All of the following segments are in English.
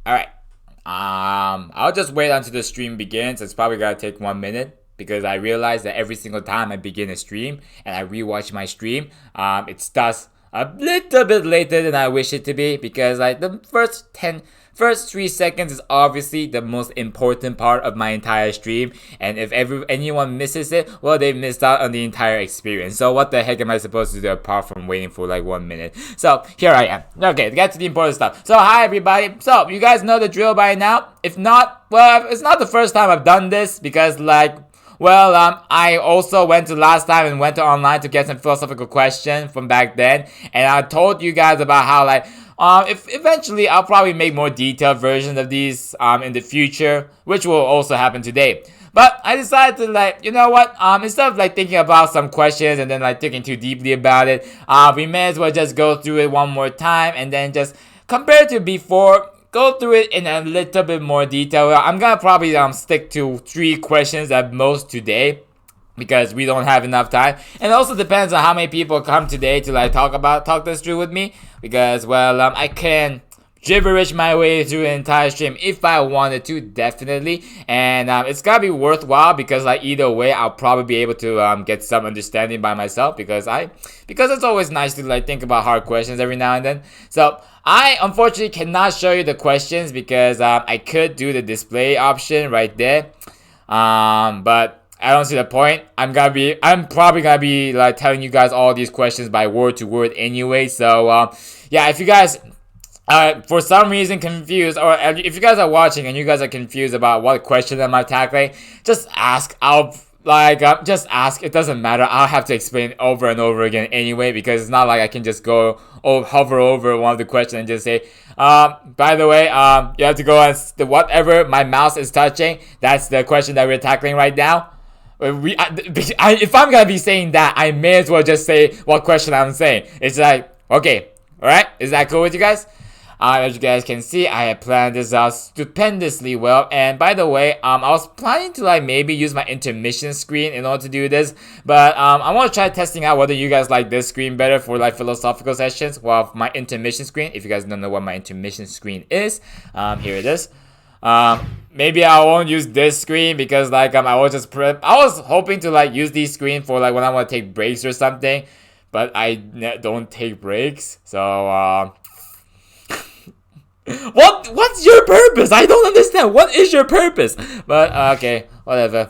Alright. I'll just wait until the stream begins. It's probably gonna take 1 minute because I realize that every single time I begin a stream and I rewatch my stream, it starts a little bit later than I wish it to be because like the first 3 seconds is obviously the most important part of my entire stream, and if anyone misses it, well, they missed out on the entire experience. So what the heck am I supposed to do apart from waiting for like 1 minute? So here I am. Okay, get to the important stuff. So hi everybody. So you guys know the drill by now. If not, well, it's not the first time I've done this because I also went to last time and went to online to get some philosophical questions from back then, and I told you guys about how if eventually I'll probably make more detailed versions of these in the future, which will also happen today. But I decided to you know what? Instead of thinking about some questions and then thinking too deeply about it, we may as well just go through it one more time and then just compare to before. Go through it in a little bit more detail. I'm gonna probably stick to 3 questions at most today because we don't have enough time, and it also depends on how many people come today to talk this through with me because I can gibberish my way through an entire stream if I wanted to, definitely, and it's gotta be worthwhile because either way I'll probably be able to get some understanding by myself because it's always nice to think about hard questions every now and then. So I unfortunately cannot show you the questions because I could do the display option right there, but I don't see the point. I'm probably gonna be telling you guys all these questions by word to word anyway. So yeah, if you guys for some reason confused, or if you guys are watching and you guys are confused about what question am I tackling, just ask. Just ask. It doesn't matter. I'll have to explain over and over again anyway because it's not like I can just go hover over one of the questions and just say, by the way, you have to go on whatever my mouse is touching. That's the question that we're tackling right now. If I'm gonna be saying that, I may as well just say what question I'm saying. It's okay, all right. Is that cool with you guys? As you guys can see, I have planned this out stupendously well. And by the way, I was planning to maybe use my intermission screen in order to do this, but I want to try testing out whether you guys like this screen better for philosophical sessions. Well, my intermission screen. If you guys don't know what my intermission screen is, here it is. Maybe I won't use this screen because I was hoping to use this screen for when I want to take breaks or something, but I don't take breaks, so What's your purpose? I don't understand. What is your purpose? But okay, whatever.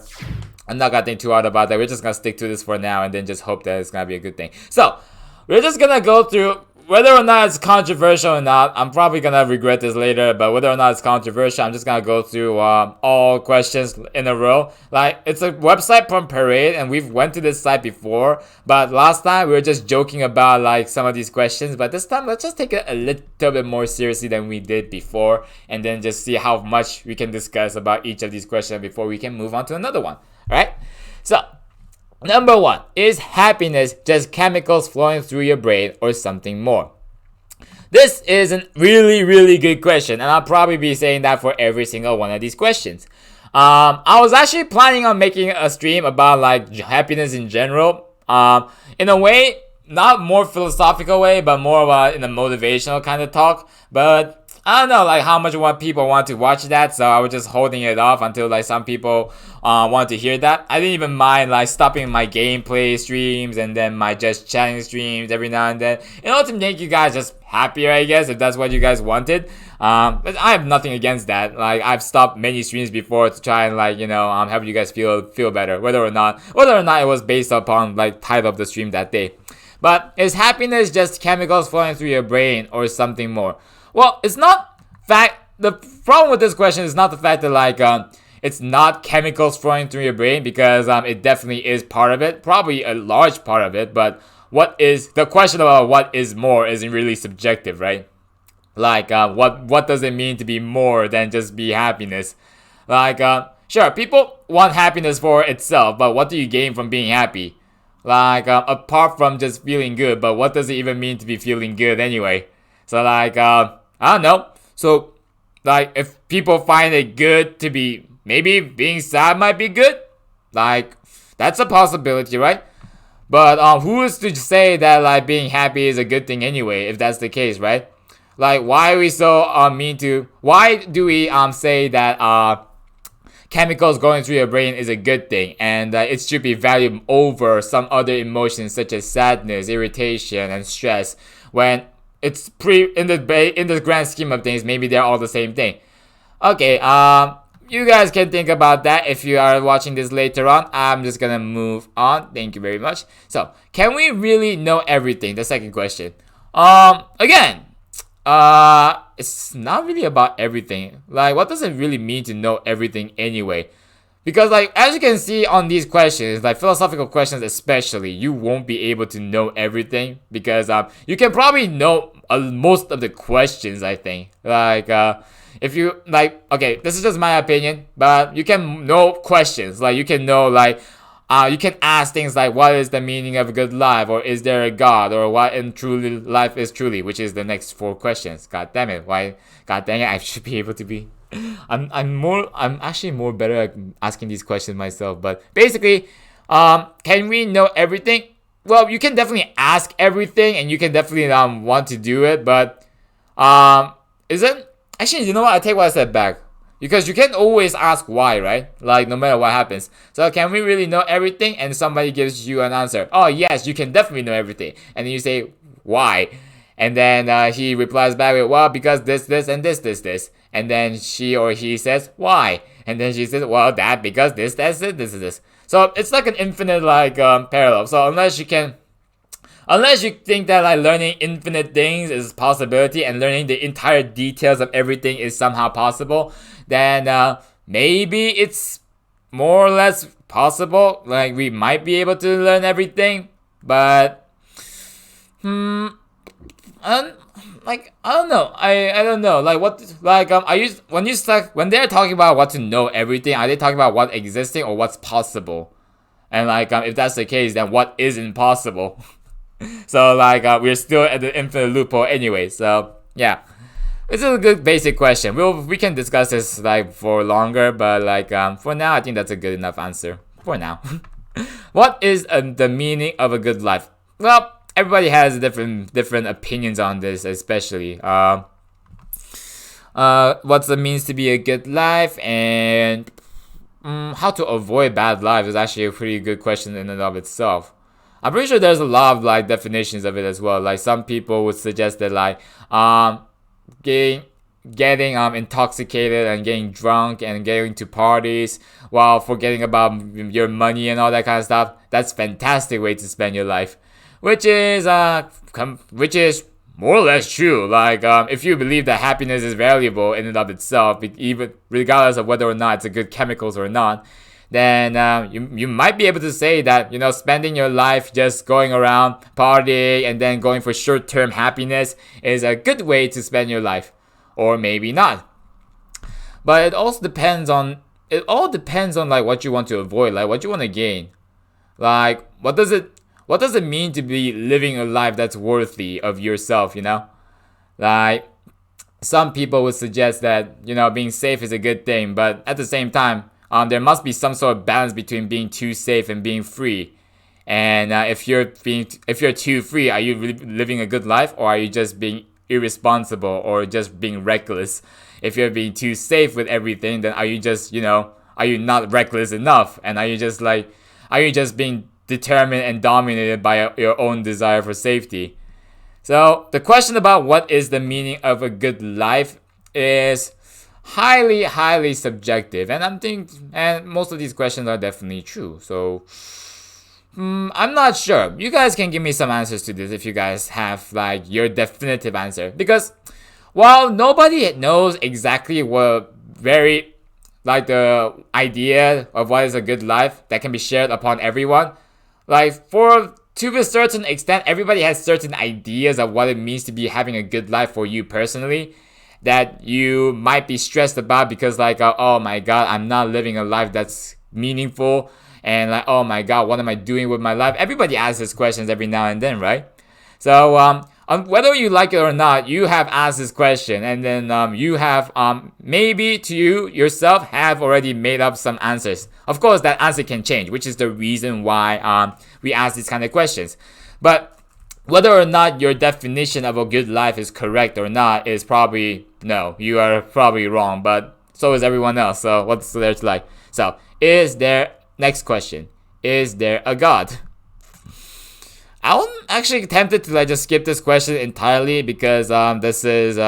I'm not gonna think too hard about that. We're just gonna stick to this for now and then just hope that it's gonna be a good thing. So we're just gonna go through whether or not it's controversial or not. I'm probably gonna regret this later, but whether or not it's controversial, I'm just gonna go through all questions in a row. It's a website from Parade, and we've went to this site before, but last time we were just joking about some of these questions, but this time let's just take it a little bit more seriously than we did before, and then just see how much we can discuss about each of these questions before we can move on to another one. Alright? So number 1, is happiness just chemicals flowing through your brain or something more? This is a really, really good question, and I'll probably be saying that for every single one of these questions. I was actually planning on making a stream about happiness in general. In a way, not more philosophical way, but more in a motivational kind of talk. But I don't know how much people want to watch that, so I was just holding it off until some people want to hear that. I didn't even mind stopping my gameplay streams and then my just chatting streams every now and then in order to make you guys just happier, I guess, if that's what you guys wanted. But I have nothing against that. I've stopped many streams before to try and help you guys feel better, whether or not it was based upon title of the stream that day. But is happiness just chemicals flowing through your brain or something more? Well, it's not the problem with this question is not the fact that it's not chemicals flowing through your brain, because it definitely is part of it, probably a large part of it, but the question about what is more isn't really subjective, right? What does it mean to be more than just be happiness? Sure, people want happiness for itself, but what do you gain from being happy? Apart from just feeling good, but what does it even mean to be feeling good anyway? So I don't know. So if people find it good to be, maybe being sad might be good. That's a possibility, right? But who is to say that being happy is a good thing anyway, if that's the case, right? Like, why are we so mean to? Why do we say that chemicals going through your brain is a good thing, and it should be valued over some other emotions such as sadness, irritation, and stress, when it's in the grand scheme of things, maybe they're all the same thing. Okay, you guys can think about that if you are watching this later on. I'm just gonna move on. Thank you very much. So, can we really know everything? The second question. Again, it's not really about everything. Like, what does it really mean to know everything anyway? Because, like, as you can see on these questions, like philosophical questions especially, you won't be able to know everything because you can probably know most of the questions, I think. Like, if you like, okay, this is just my opinion, but you can know questions. Like, you can know, like, you can ask things like, what is the meaning of a good life, or is there a God, or what in truly life is truly, which is the next 4 questions. God damn it, why? God dang it, I should be able to be. I'm actually more better at asking these questions myself. But basically, can we know everything? Well, you can definitely ask everything, and you can definitely want to do it, but isn't actually, you know what? I take what I said back. Because you can always ask why, right? Like, no matter what happens. So, can we really know everything? And somebody gives you an answer. Oh, yes, you can definitely know everything. And then you say, why? And then he replies back with, well, because this, and this. And then she or he says, why? And then she says, well, that, because this, this. So, it's like an infinite, like, parallel. So, unless you think that like learning infinite things is a possibility and learning the entire details of everything is somehow possible, then maybe it's more or less possible. Like, we might be able to learn everything, but I don't know. I don't know. Like, what, like, when they're talking about what to know everything, are they talking about what existing or what's possible? And like, if that's the case, then what is impossible? So, like, we're still at the infinite loophole anyway. So, yeah, it's a good basic question. We can discuss this like for longer, but like for now, I think that's a good enough answer for now. What is the meaning of a good life? Well, everybody has different opinions on this, especially what's it means to be a good life, and how to avoid bad lives is actually a pretty good question in and of itself. I'm pretty sure there's a lot of like definitions of it as well. Like, some people would suggest that like getting intoxicated and getting drunk and getting to parties while forgetting about your money and all that kind of stuff. That's a fantastic way to spend your life, which is more or less true. Like, if you believe that happiness is valuable in and of itself, even regardless of whether or not it's a good chemicals or not, then you might be able to say that, you know, spending your life just going around partying and then going for short-term happiness is a good way to spend your life, or maybe not. But it all depends on like what you want to avoid, like what you want to gain. Like, what does it mean to be living a life that's worthy of yourself, you know? Like, some people would suggest that, you know, being safe is a good thing, but at the same time, there must be some sort of balance between being too safe and being free. And if you're too free, are you really living a good life, or are you just being irresponsible or just being reckless? If you're being too safe with everything, then are you not reckless enough? And are you just being determined and dominated by your own desire for safety? So the question about what is the meaning of a good life is highly subjective, and most of these questions are definitely true. So I'm not sure. You guys can give me some answers to this if you guys have like your definitive answer, because while nobody knows exactly what the idea of what is a good life that can be shared upon everyone, like, to a certain extent, everybody has certain ideas of what it means to be having a good life for you personally, that you might be stressed about, because like, oh my god, I'm not living a life that's meaningful, and like, oh my god, what am I doing with my life? Everybody asks these questions every now and then, right? So whether you like it or not, you have asked this question, and then you have maybe to you yourself have already made up some answers. Of course, that answer can change, which is the reason why we ask these kind of questions. But whether or not your definition of a good life is correct or not is probably no. You are probably wrong, but so is everyone else. So what's there to like? So is there next question? Is there a God? I'm actually tempted to like just skip this question entirely because this is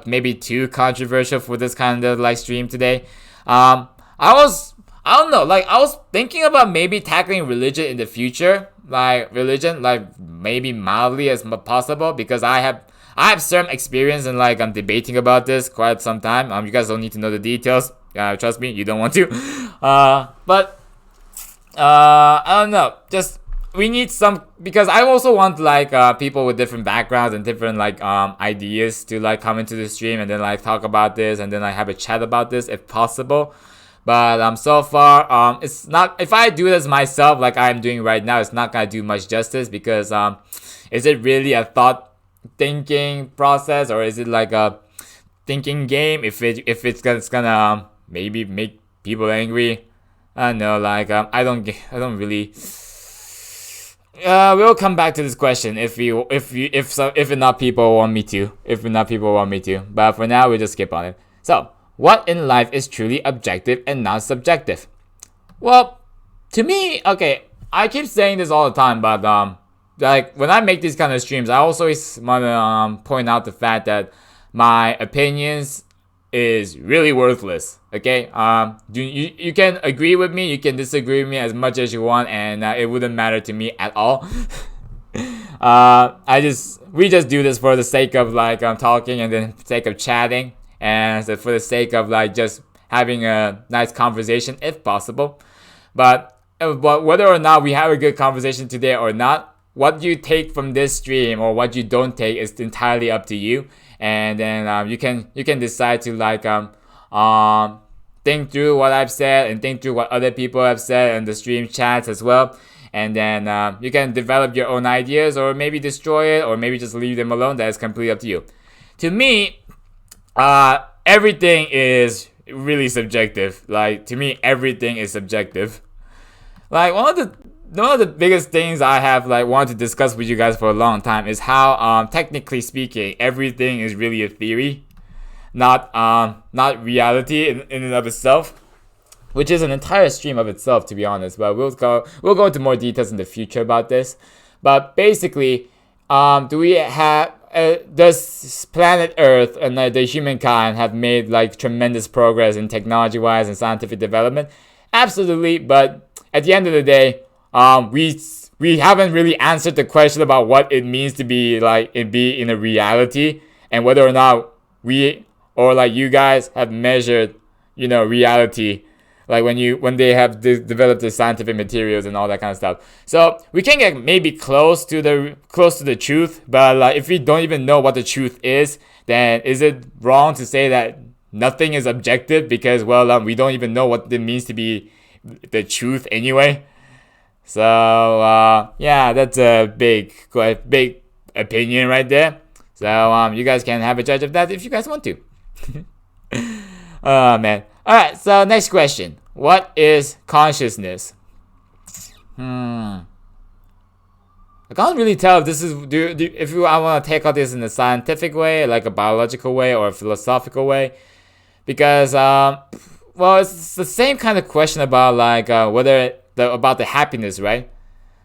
maybe too controversial for this kind of like stream today. I don't know, like I was thinking about maybe tackling religion in the future, like religion, like maybe mildly as possible because I have some experience in like I'm debating about this quite some time. You guys don't need to know the details. Trust me, you don't want to. But I don't know, just we need some because I also want like people with different backgrounds and different like ideas to like come into the stream and then like talk about this and then like have a chat about this if possible. But so far it's not, if I do this myself like I'm doing right now, it's not gonna do much justice because is it really a thought thinking process or is it like a thinking game? If it's gonna maybe make people angry, I don't know, like I don't really. We'll come back to this question if enough people want me to. If enough people want me to. But for now, we'll just skip on it. So, what in life is truly objective and not subjective? Well, to me, okay, I keep saying this all the time, but like when I make these kind of streams, I also want to point out the fact that my opinions is really worthless. Okay, you can agree with me, you can disagree with me as much as you want, and it wouldn't matter to me at all. We just do this for the sake of like talking and then sake of chatting, and so for the sake of like just having a nice conversation if possible. But whether or not we have a good conversation today or not, what you take from this stream or what you don't take is entirely up to you. And then you can decide to like think through what I've said and think through what other people have said in the stream chats as well. And then you can develop your own ideas or maybe destroy it or maybe just leave them alone. That is completely up to you. To me, everything is really subjective. Like to me, everything is subjective. Like one of the biggest things I have like wanted to discuss with you guys for a long time is how technically speaking everything is really a theory, not reality in and of itself, which is an entire stream of itself to be honest. But we'll go into more details in the future about this. But basically, does planet Earth and the humankind have made like tremendous progress in technology wise and scientific development? Absolutely, but at the end of the day, we haven't really answered the question about what it means to be like in a reality and whether or not we or like you guys have measured, reality, like when they have developed the scientific materials and all that kind of stuff. So we can get maybe close to the truth, but like if we don't even know what the truth is, then is it wrong to say that nothing is objective because we don't even know what it means to be the truth anyway? So yeah, that's a big opinion right there. So you guys can have a judge of that if you guys want to. Oh man. Alright, so next question. What is consciousness? I can't really tell if this is I want to take out this in a scientific way, like a biological way or a philosophical way, because it's the same kind of question about like about the happiness, right?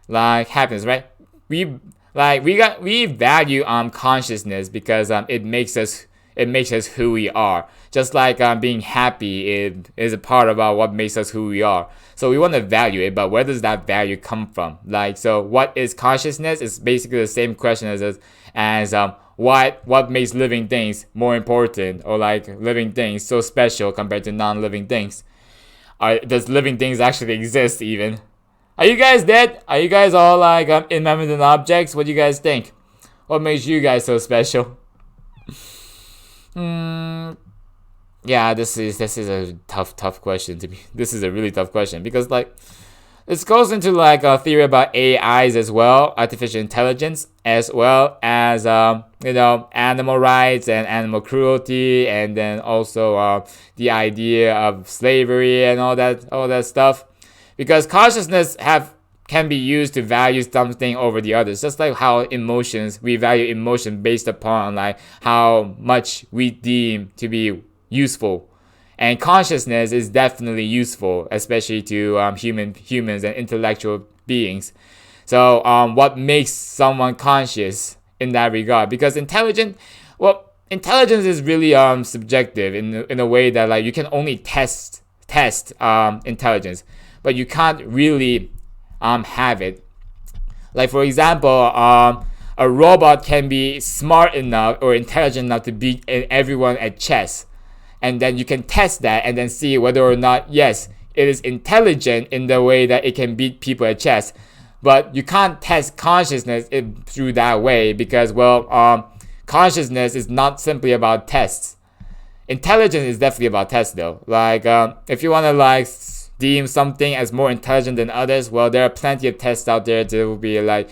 Like happiness, right? We value consciousness because it makes us who we are. Just like being happy is a part about what makes us who we are. So we want to value it, but where does that value come from? Like, so what is consciousness? It's basically the same question as what makes living things more important, or like living things so special compared to non-living things? Does living things actually exist even? Are you guys dead? Are you guys all like inanimate objects? What do you guys think? What makes you guys so special? Yeah, this is a tough question to me. This is a really tough question because like this goes into like a theory about AIs as well, artificial intelligence, as well as animal rights and animal cruelty, and then also the idea of slavery and all that stuff. Because consciousness have can be used to value something over the others. Just like how emotions, we value emotion based upon like how much we deem to be useful. And consciousness is definitely useful, especially to humans and intellectual beings. So what makes someone conscious in that regard? Because intelligence is really subjective in a way that like you can only test intelligence, but you can't really have it. Like for example, a robot can be smart enough or intelligent enough to beat everyone at chess, and then you can test that and then see whether or not, yes, it is intelligent in the way that it can beat people at chess. But you can't test consciousness through that way, because consciousness is not simply about tests. Intelligence is definitely about tests though. Like if you want to like deem something as more intelligent than others, well, there are plenty of tests out there that will be like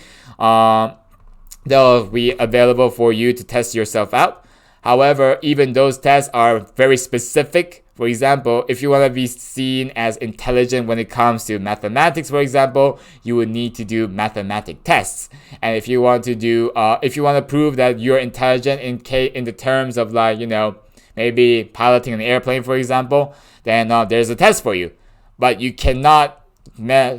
they'll be available for you to test yourself out. However, even those tests are very specific. For example, if you want to be seen as intelligent when it comes to mathematics, for example, you would need to do mathematic tests. And if you want to prove that you're intelligent in the terms of like, you know, maybe piloting an airplane, for example, then there's a test for you. But you cannot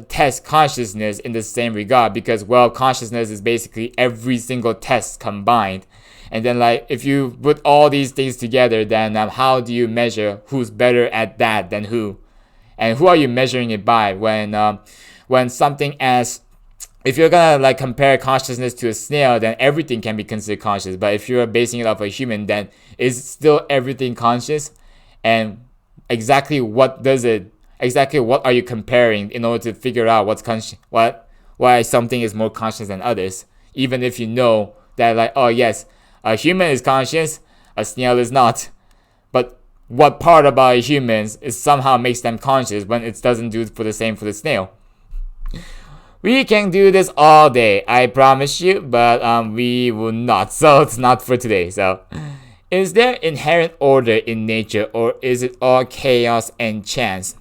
test consciousness in the same regard, because, well, consciousness is basically every single test combined. And then like if you put all these things together, then how do you measure who's better at that than who? And who are you measuring it by when something as, if you're gonna like compare consciousness to a snail, then everything can be considered conscious. But if you're basing it off a human, then is still everything conscious? And exactly what are you comparing in order to figure out why something is more conscious than others? Even if you know that like, oh yes, a human is conscious, a snail is not. But what part about humans is somehow makes them conscious when it doesn't do for the same for the snail? We can do this all day, I promise you, but we will not. So it's not for today. So, is there inherent order in nature, or is it all chaos and chance?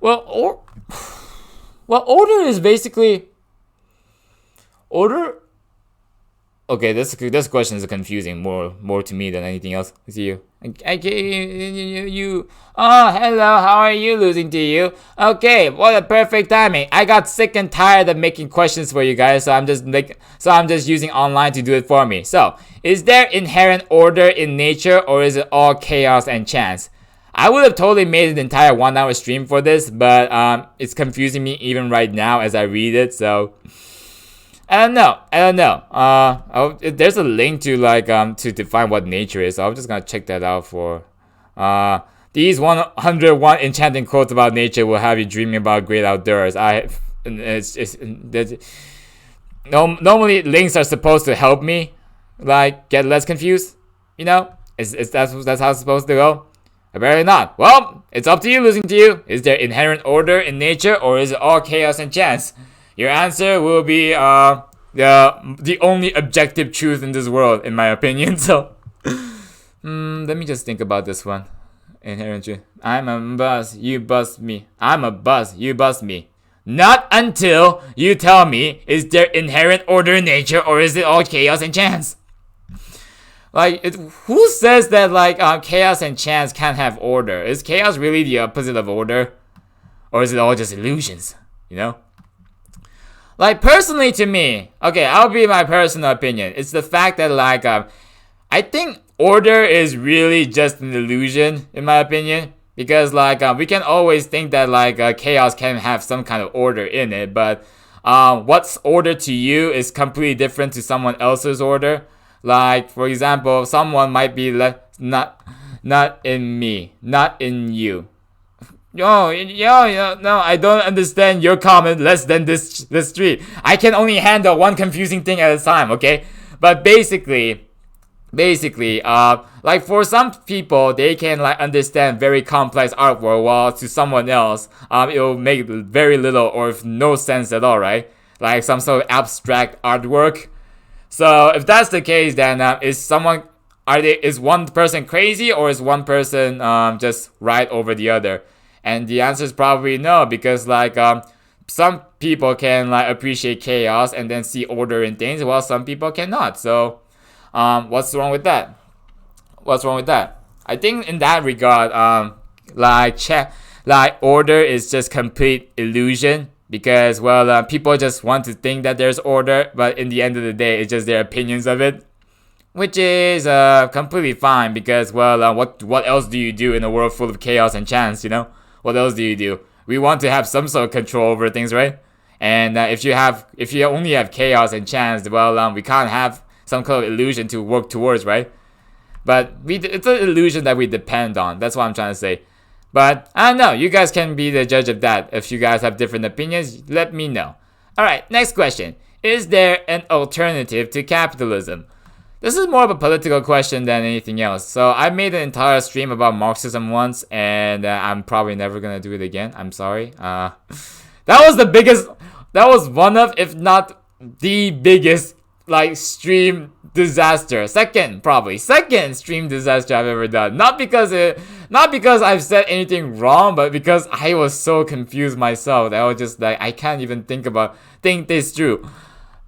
Well, order is basically order. Okay, this question is confusing more to me than anything else. See you. You. Oh, hello. How are you? Losing to you. Okay, what a perfect timing. I got sick and tired of making questions for you guys, so I'm just using online to do it for me. So, is there inherent order in nature, or is it all chaos and chance? I would have totally made an entire 1-hour stream for this, but it's confusing me even right now as I read it. So. I don't know. There's a link to like to define what nature is. So I'm just gonna check that out for these 101 enchanting quotes about nature will have you dreaming about great outdoors. Normally links are supposed to help me like get less confused. You know, that's how it's supposed to go. Apparently not. Well, it's up to you. Losing to you. Is there inherent order in nature, or is it all chaos and chance? Your answer will be the only objective truth in this world, in my opinion. So, let me just think about this one. Inherent truth. I'm a bus, you bust me. I'm a bus, you bust me. Not until you tell me, is there inherent order in nature, or is it all chaos and chance? Like, who says that like chaos and chance can't have order? Is chaos really the opposite of order, or is it all just illusions? You know. Like, personally to me, okay, I'll be my personal opinion. It's the fact that, like, I think order is really just an illusion, in my opinion. Because, like, we can always think that, like, chaos can have some kind of order in it. But what's order to you is completely different to someone else's order. Like, for example, someone might be not in me, not in you. No, I don't understand your comment less than this street. I can only handle one confusing thing at a time, okay? But basically, like for some people, they can like understand very complex artwork, while to someone else, it will make very little or no sense at all, right? Like some sort of abstract artwork. So if that's the case, then is one person crazy, or is one person just right over the other? And the answer is probably no, because like some people can like appreciate chaos and then see order in things, while some people cannot. So, what's wrong with that? What's wrong with that? I think in that regard, like order is just complete illusion because people just want to think that there's order, but in the end of the day, it's just their opinions of it, which is completely fine because what else do you do in a world full of chaos and chance? You know, what else do you do? We want to have some sort of control over things, right? And if you only have chaos and chance, we can't have some kind of illusion to work towards, right? But it's an illusion that we depend on. That's what I'm trying to say. But I don't know. You guys can be the judge of that. If you guys have different opinions, let me know. All right, next question. Is there an alternative to capitalism? This is more of a political question than anything else. So I made an entire stream about Marxism once, and I'm probably never gonna do it again. I'm sorry. That was the biggest. That was one of, if not the biggest, like stream disaster. Second stream disaster I've ever done. Not because I've said anything wrong, but because I was so confused myself that I was just like, I can't even think this through.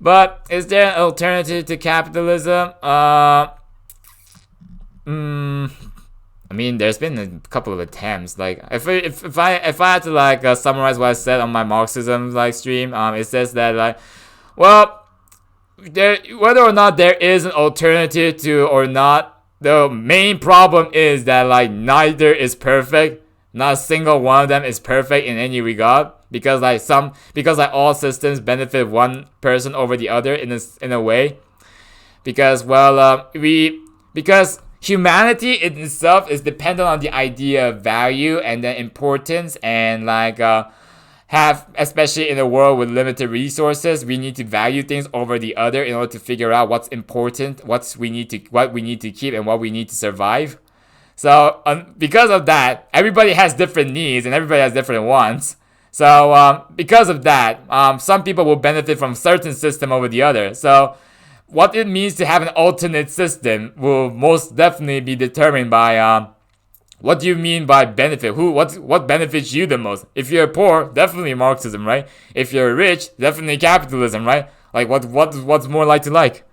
But is there an alternative to capitalism? I mean, there's been a couple of attempts. Like, if I had to like summarize what I said on my Marxism like stream, it says that like, well, whether or not there is an alternative to or not, the main problem is that like neither is perfect. Not a single one of them is perfect in any regard. Because all systems benefit one person over the other in a way. Because humanity in itself is dependent on the idea of value and then importance, and especially in a world with limited resources, we need to value things over the other in order to figure out what's important, what we need to keep, and what we need to survive. So because of that, everybody has different needs and everybody has different wants. So because of that, some people will benefit from certain system over the other. So what it means to have an alternate system will most definitely be determined by what do you mean by benefit? What benefits you the most? If you're poor, definitely Marxism, right? If you're rich, definitely capitalism, right? Like what's more like to like?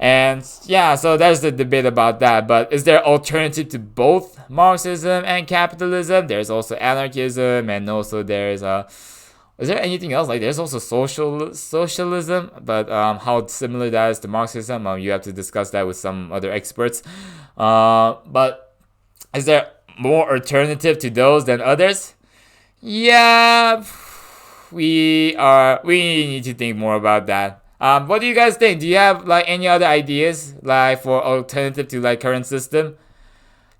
And yeah, so there's the debate about that. But is there alternative to both Marxism and capitalism? There's also anarchism, and also there's is there anything else? Like there's also socialism, but how similar that is to Marxism, you have to discuss that with some other experts. But is there more alternative to those than others? Yeah, we need to think more about that. What do you guys think? Do you have like any other ideas like for alternative to like current system?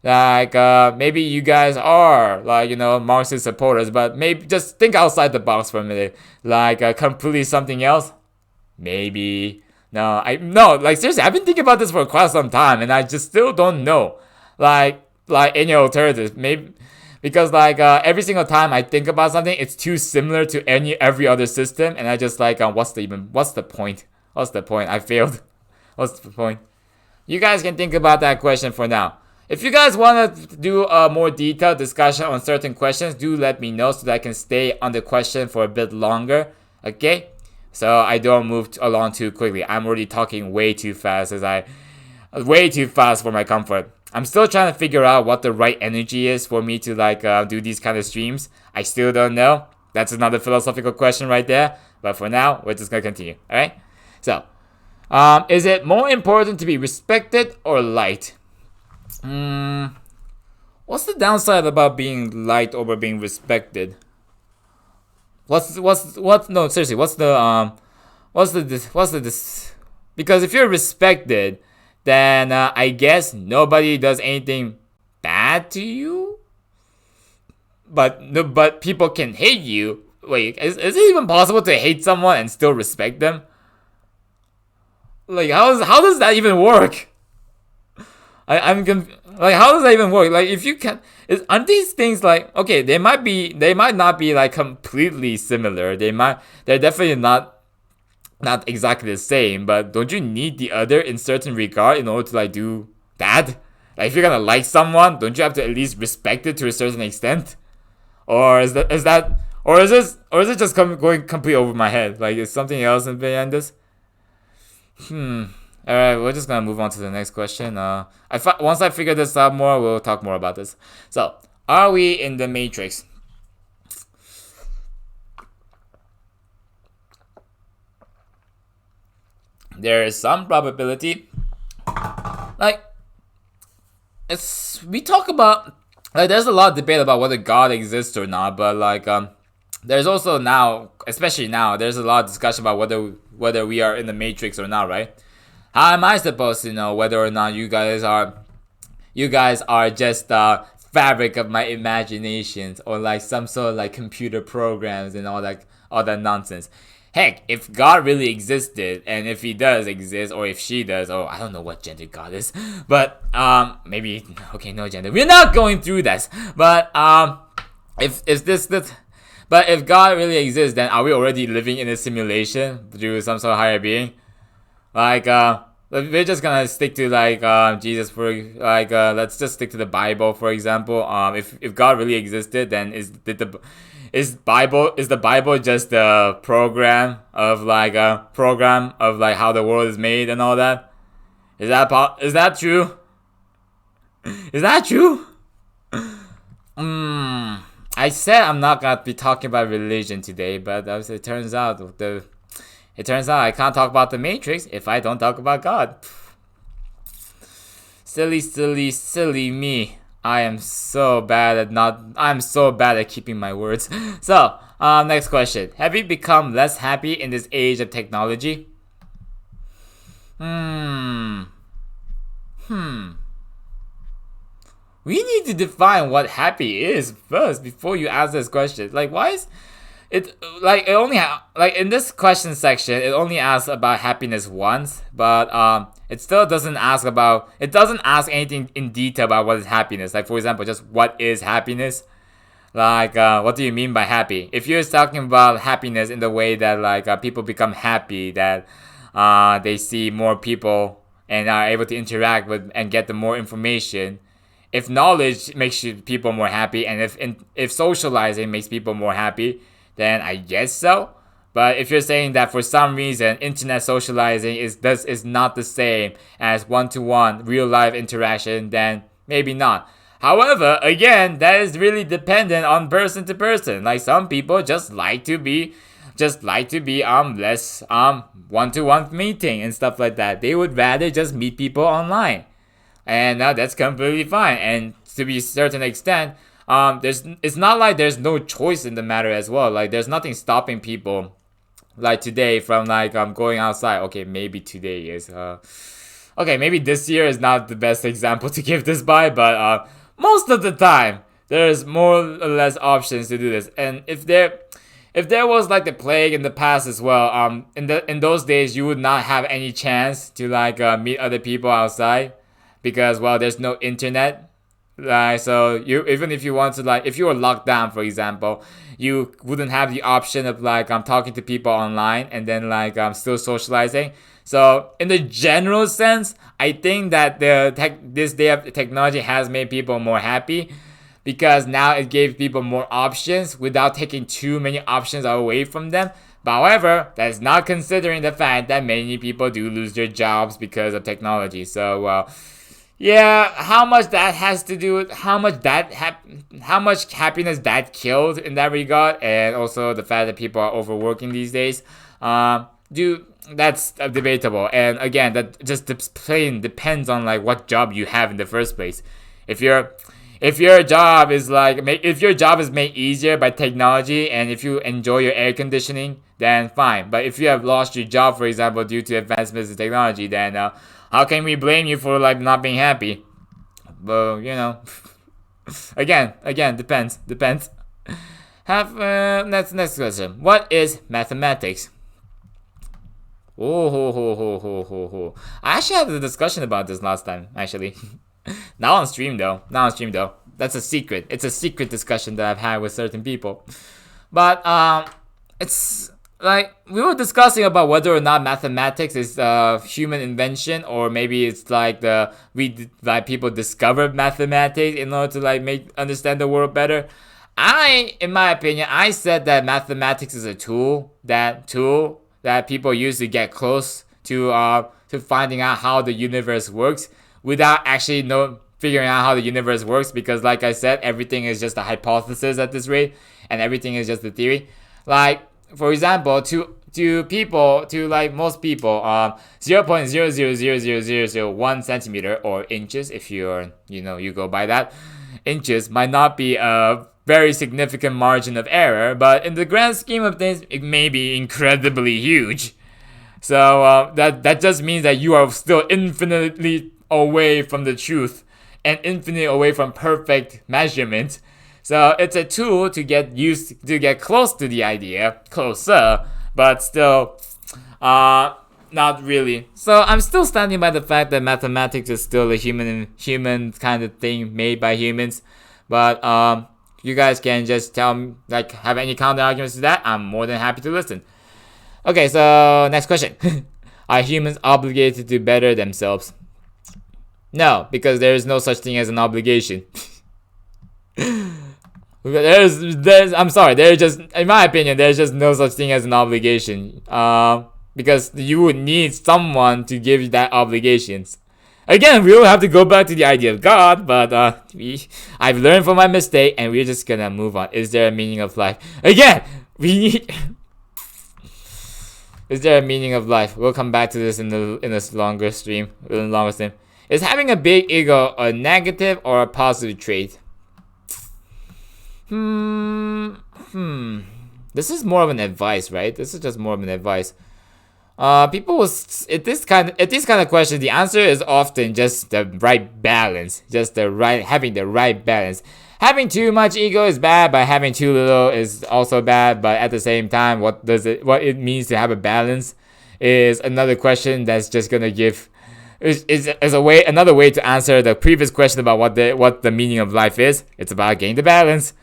Like maybe you guys are like Marxist supporters, but maybe just think outside the box for a minute. Like completely something else. Maybe no. Like seriously, I've been thinking about this for quite some time, and I just still don't know like any alternatives. Maybe. Because like every single time I think about something, it's too similar to every other system, and I just like what's the point? What's the point? I failed. What's the point? You guys can think about that question for now. If you guys want to do a more detailed discussion on certain questions, do let me know so that I can stay on the question for a bit longer. Okay? So I don't move along too quickly. I'm already talking way too fast way too fast for my comfort. I'm still trying to figure out what the right energy is for me to like do these kind of streams. I still don't know. That's another philosophical question right there. But for now, we're just gonna continue. All right. So, is it more important to be respected or liked? What's the downside about being liked over being respected? No, seriously. Because if you're respected, then I guess nobody does anything bad to you. But people can hate you. Wait, is it even possible to hate someone and still respect them? Like how does that even work? Like how does that even work? Like if you can, aren't these things like okay? They might not be like completely similar. They're definitely not exactly the same, but don't you need the other in certain regard in order to like do that? Like if you're gonna like someone, don't you have to at least respect it to a certain extent? Or is that or is it just going completely over my head? Like, is something else behind this? All right, we're just gonna move on to the next question. Once I figure this out more, we'll talk more about this. So, are we in the Matrix? There is some probability. Like, we talk about, like, there's a lot of debate about whether God exists or not, but like there's also now, especially now, there's a lot of discussion about whether we are in the Matrix or not, right? How am I supposed to know whether or not you guys are just fabric of my imaginations, or like some sort of like computer programs and all that nonsense? Heck, if God really existed, and if he does exist, or if she does, or I don't know what gender God is, but maybe, okay, no gender. We're not going through this, but if God really exists, then are we already living in a simulation through some sort of higher being? Like, we're just gonna stick to like Jesus for like let's just stick to the Bible, for example. If God really existed, then is the Bible just a program of like how the world is made and all that? Is that true? Is that true? I said I'm not gonna be talking about religion today, but it turns out I can't talk about the Matrix if I don't talk about God. Silly me. I'm so bad at keeping my words. So, next question. Have you become less happy in this age of technology? We need to define what happy is first before you ask this question. Like, why is it like it only like in this question section it only asks about happiness once, but it still doesn't ask anything in detail about what is happiness. Like, for example, just what is happiness? Like, what do you mean by happy? If you're talking about happiness in the way that like people become happy, that they see more people and are able to interact with and get the more information. If knowledge makes people more happy, and if socializing makes people more happy, then I guess so. But if you're saying that for some reason internet socializing is not the same as one-to-one real life interaction, then maybe not. However, again, that is really dependent on person to person. Like, some people just like to be less one-to-one meeting and stuff like that. They would rather just meet people online. And that's completely fine. And to be certain extent, it's not like there's no choice in the matter as well. Like, there's nothing stopping people like today from like going outside. Okay, maybe today is okay, maybe this year is not the best example to give this by, but most of the time there's more or less options to do this. And if there was like the plague in the past as well, in those days you would not have any chance to like meet other people outside, because, well, there's no internet. So you, even if you want to, like, if you were locked down, for example, you wouldn't have the option of like talking to people online and then like still socializing. So in the general sense, I think that this day of technology has made people more happy, because now it gave people more options without taking too many options away from them. But however, that's not considering the fact that many people do lose their jobs because of technology. So yeah, how much that has to do with how much happiness that killed in that regard, and also the fact that people are overworking these days, that's debatable. And again, that just plain depends on like what job you have in the first place. If your job is made easier by technology, and if you enjoy your air conditioning, then fine. But if you have lost your job, for example, due to advancements in technology, then how can we blame you for like not being happy? Well, again, depends. Next question. What is mathematics? Oh. I actually had a discussion about this last time, actually. Not on stream though. That's a secret. It's a secret discussion that I've had with certain people. But it's like we were discussing about whether or not mathematics is a human invention, or maybe it's like people discovered mathematics in order to like understand the world better. in my opinion, I said that mathematics is a tool that people use to get close to finding out how the universe works without actually figuring out how the universe works, because like I said, everything is just a hypothesis at this rate, and everything is just a theory. Like, for example, to people, to like most people, 0.0000001 centimeter, or inches if you're, you go by that, inches might not be a very significant margin of error, but in the grand scheme of things, it may be incredibly huge. So that just means that you are still infinitely away from the truth and infinitely away from perfect measurement. So it's a tool to get close to the idea, closer, but still, not really. So I'm still standing by the fact that mathematics is still a human kind of thing made by humans. But you guys can just tell me, like, have any counter arguments to that. I'm more than happy to listen. Okay, so next question. Are humans obligated to better themselves? No, because there is no such thing as an obligation. I'm sorry, there's just, in my opinion, there's just no such thing as an obligation. Because you would need someone to give you that obligations. Again, we will have to go back to the idea of God, but I've learned from my mistake, and we're just gonna move on. Is there a meaning of life? Again, we need. Is there a meaning of life? We'll come back to this in this longer stream. Is having a big ego a negative or a positive trait? This is more of an advice, right? This is just more of an advice. People will, at these kind of questions, the answer is often just the right balance, having the right balance. Having too much ego is bad, but having too little is also bad. But at the same time, what it means to have a balance is another question that's just gonna give is another way to answer the previous question about what the meaning of life is. It's about getting the balance.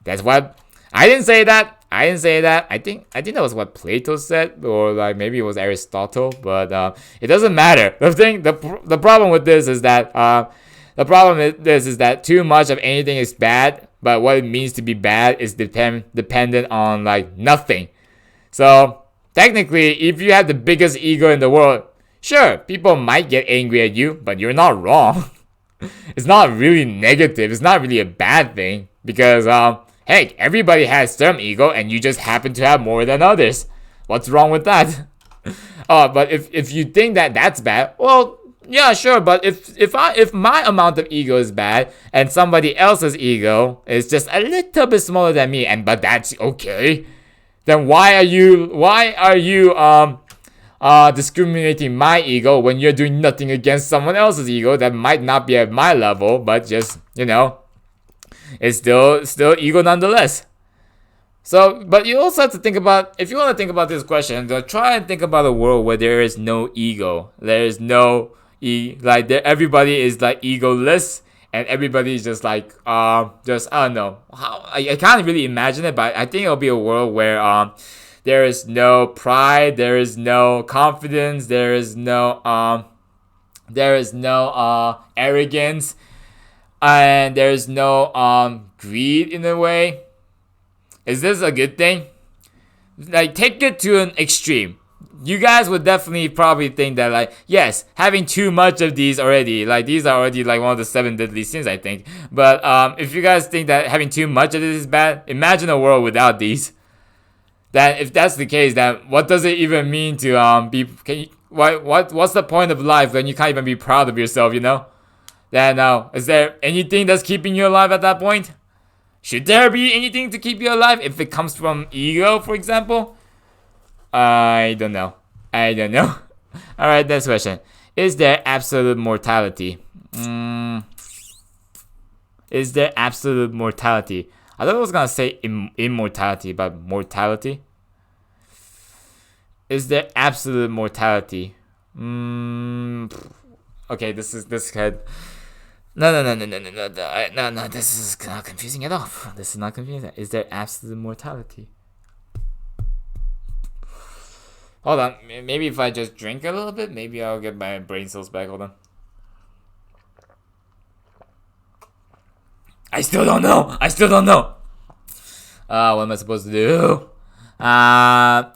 That's what I didn't say that. I think that was what Plato said, or like maybe it was Aristotle. But it doesn't matter. The problem with this is that too much of anything is bad. But what it means to be bad is dependent on like nothing. So technically, if you have the biggest ego in the world, sure, people might get angry at you, but you're not wrong. It's not really negative. It's not really a bad thing, because hey, everybody has some ego, and you just happen to have more than others. What's wrong with that? But if you think that that's bad, well, yeah, sure. But if my amount of ego is bad, and somebody else's ego is just a little bit smaller than me, but that's okay, then why are you discriminating my ego when you're doing nothing against someone else's ego that might not be at my level, but just, it's still ego nonetheless. So, but you also have to think about, if you want to think about this question, try and think about a world where there is no ego. There is no everybody is like egoless, and everybody is just like I don't know how, I can't really imagine it, but I think it'll be a world where there is no pride, there is no confidence, there is no arrogance, and there is no greed in a way. Is this a good thing? Like, take it to an extreme. You guys would definitely probably think that, like, yes, having too much of these already, like, these are already like one of the 7 deadly sins, I think. But if you guys think that having too much of this is bad, imagine a world without these. Then, if that's the case, then what does it even mean to be? What's the point of life when you can't even be proud of yourself? Then is there anything that's keeping you alive at that point? Should there be anything to keep you alive if it comes from ego, for example? I don't know. Alright, next question. Is there absolute mortality? Is there absolute mortality? I thought I was gonna say immortality, but mortality? Is there absolute mortality? Okay, this could... No, this is not confusing at all. This is not confusing. Is there absolute mortality? Hold on, maybe if I just drink a little bit, maybe I'll get my brain cells back. Hold on. I still don't know. What am I supposed to do? Uh,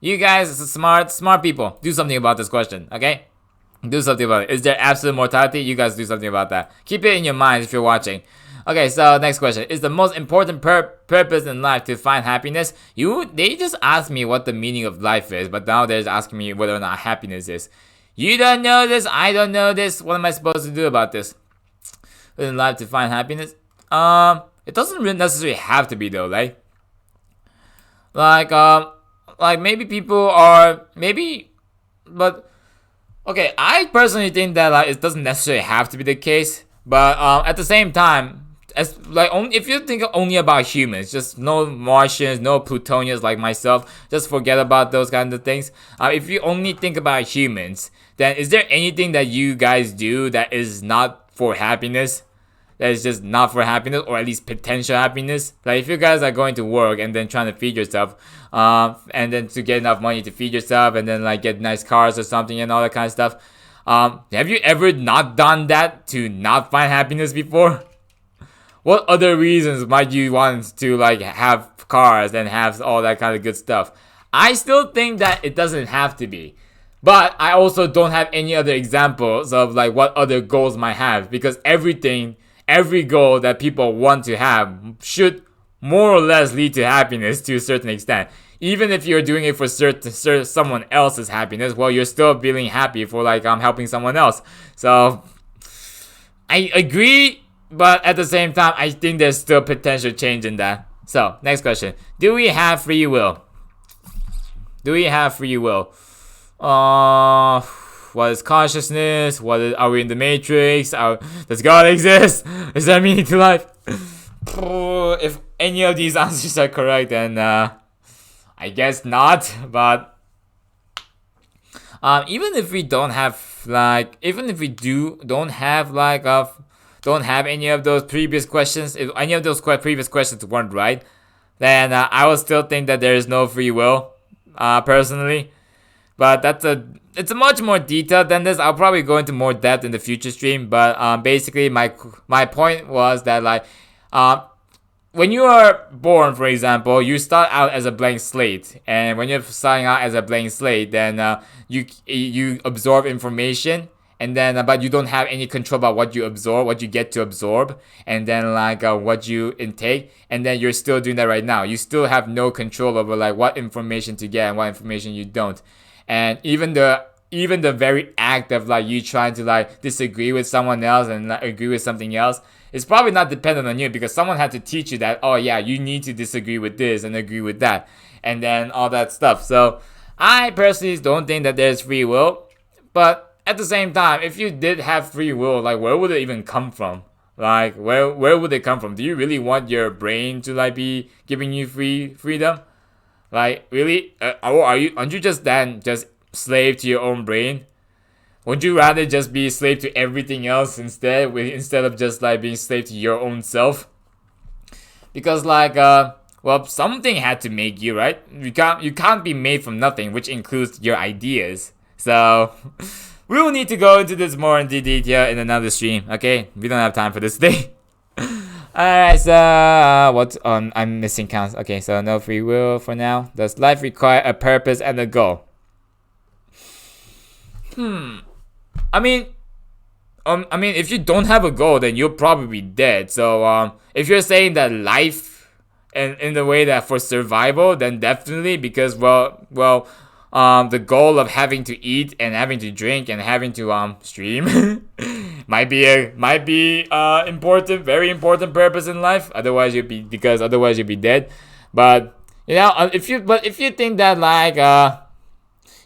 you guys, smart people, do something about this question, okay? Do something about it. Is there absolute mortality? You guys do something about that. Keep it in your mind if you're watching. Okay, so next question. Is the most important purpose in life to find happiness? They just asked me what the meaning of life is, but now they're asking me whether or not happiness is. You don't know this, I don't know this. What am I supposed to do about this? In life to find happiness? It doesn't really necessarily have to be though, right? Like maybe people are but okay, I personally think that like it doesn't necessarily have to be the case, but at the same time, as like only if you think only about humans, just no Martians, no Plutonians like myself, just forget about those kind of things. If you only think about humans, then is there anything that you guys do that is not for happiness? That is just not for happiness, or at least potential happiness. Like if you guys are going to work and then trying to feed yourself, and then to get enough money to feed yourself, and then like get nice cars or something and all that kind of stuff. Have you ever not done that to not find happiness before? What other reasons might you want to like have cars and have all that kind of good stuff? I still think that it doesn't have to be. But I also don't have any other examples of like what other goals might have, because every goal that people want to have should more or less lead to happiness to a certain extent. Even if you're doing it for someone else's happiness, well, you're still feeling happy for like helping someone else. So I agree, but at the same time, I think there's still potential change in that. So next question: do we have free will? Do we have free will? What is consciousness? Are we in the Matrix? Does God exist? Is there meaning to life? If any of these answers are correct, then I guess not. But even if we don't have like, even if we don't have like don't have any of those previous questions, if any of those previous questions weren't right, then I would still think that there is no free will, personally. But it's much more detailed than this. I'll probably go into more depth in the future stream. But basically, my point was that like, when you are born, for example, you start out as a blank slate, and when you're starting out as a blank slate, then you absorb information, and then but you don't have any control about what you absorb, what you get to absorb, and then like what you intake, and then you're still doing that right now. You still have no control over like what information to get and what information you don't. And even the very act of like you trying to like disagree with someone else and like, agree with something else, it's probably not dependent on you, because someone had to teach you that, oh yeah, you need to disagree with this and agree with that, and then all that stuff. So I personally don't think that there's free will, but at the same time, if you did have free will, like where would it even come from? Like where would it come from? Do you really want your brain to like be giving you freedom? Like really? Aren't you just slave to your own brain? Would you rather just be slave to everything else instead of just like being slave to your own self? Because like well, something had to make you, right? You can't be made from nothing, which includes your ideas. So we will need to go into this more in detail in another stream. Okay, we don't have time for this today. Alright, so what I'm missing counts. Okay, so no free will for now. Does life require a purpose and a goal? I mean, if you don't have a goal, then you'll probably be dead. So if you're saying that life in the way that for survival, then definitely, because the goal of having to eat and having to drink and having to stream might be important, very important purpose in life. Otherwise you'd be dead. But you know, if you think that like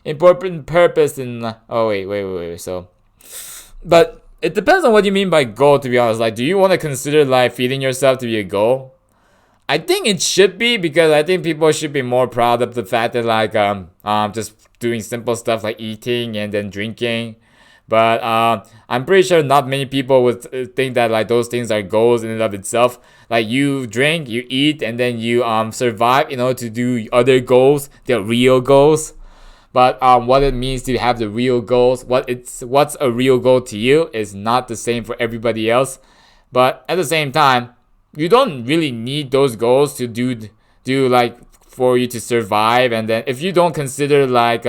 important purpose in wait. So, but it depends on what you mean by goal. To be honest, like, do you want to consider like feeding yourself to be a goal? I think it should be, because I think people should be more proud of the fact that like just doing simple stuff like eating and then drinking. But I'm pretty sure not many people would think that like those things are goals in and of itself. Like you drink, you eat, and then you survive, to do other goals, the real goals. But what it means to have the real goals, what's a real goal to you is not the same for everybody else. But at the same time, you don't really need those goals to do like for you to survive. And then if you don't consider like